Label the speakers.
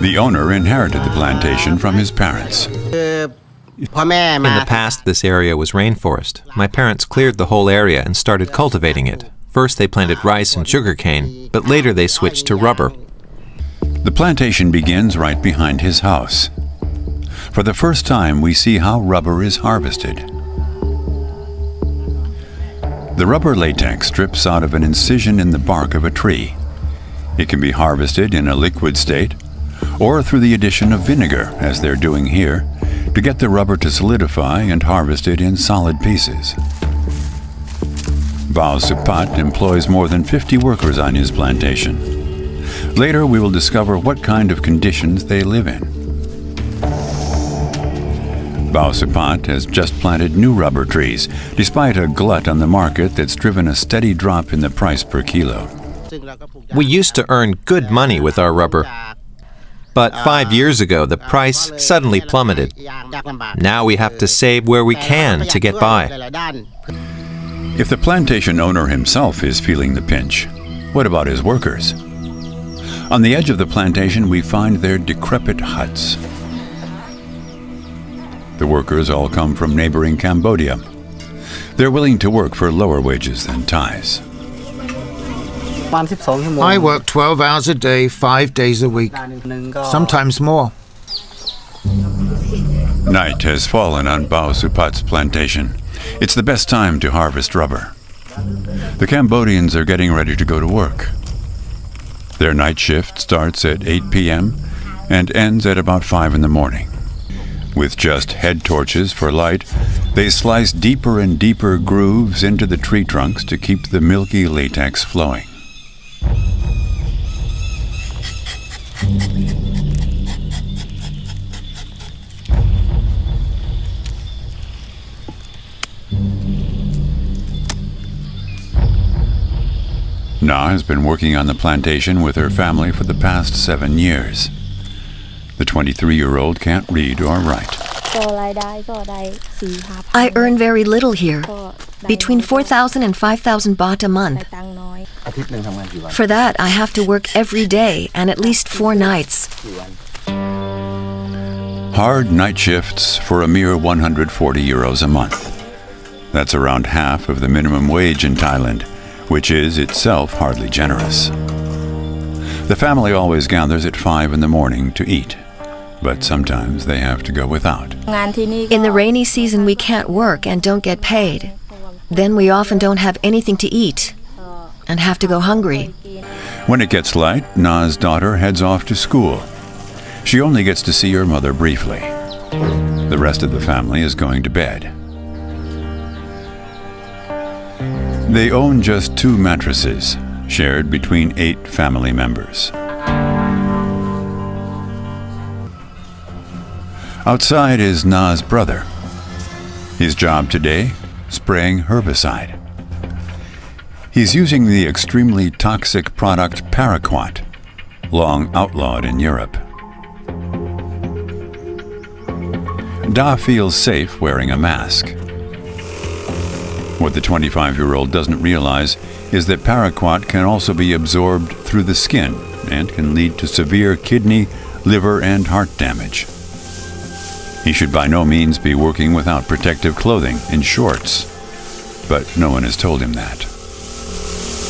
Speaker 1: The owner inherited the plantation from his parents.
Speaker 2: In the past, this area was rainforest. My parents cleared the whole area and started cultivating it. First, they planted rice and sugarcane, but later they switched to rubber.
Speaker 1: The plantation begins right behind his house. For the first time, we see how rubber is harvested. The rubber latex drips out of an incision in the bark of a tree. It can be harvested in a liquid state, or through the addition of vinegar, as they're doing here, to get the rubber to solidify and harvest it in solid pieces. Bao Supat employs more than 50 workers on his plantation. Later, we will discover what kind of conditions they live in. Bao Supat has just planted new rubber trees, despite a glut on the market that's driven a steady drop in the price per kilo.
Speaker 2: We used to earn good money with our rubber. But 5 years ago, the price suddenly plummeted. Now we have to save where we can to get by.
Speaker 1: If the plantation owner himself is feeling the pinch, what about his workers? On the edge of the plantation, we find their decrepit huts. The workers all come from neighboring Cambodia. They're willing to work for lower wages than Thais.
Speaker 3: I work 12 hours a day, 5 days a week, sometimes more.
Speaker 1: Night has fallen on Bao Supat's plantation. It's the best time to harvest rubber. The Cambodians are getting ready to go to work. Their night shift starts at 8 p.m. and ends at about 5 in the morning. With just head torches for light, they slice deeper and deeper grooves into the tree trunks to keep the milky latex flowing. Na has been working on the plantation with her family for the past 7 years. The 23-year-old can't read or write.
Speaker 4: I earn very little here, between 4,000 and 5,000 baht a month. For that, I have to work every day and at least 4 nights.
Speaker 1: Hard night shifts for a mere 140 euros a month. That's around half of the minimum wage in Thailand, which is itself hardly generous. The family always gathers at 5 in the morning to eat, but sometimes they have to go without.
Speaker 4: In the rainy season, we can't work and don't get paid. Then we often don't have anything to eat and have to go hungry.
Speaker 1: When it gets light, Na's daughter heads off to school. She only gets to see her mother briefly. The rest of the family is going to bed. They own just 2 mattresses, shared between 8 family members. Outside is Na's brother. His job today, spraying herbicide. He's using the extremely toxic product paraquat, long outlawed in Europe. Da feels safe wearing a mask. What the 25-year-old doesn't realize is that paraquat can also be absorbed through the skin and can lead to severe kidney, liver, and heart damage. He should by no means be working without protective clothing in shorts, but no one has told him that.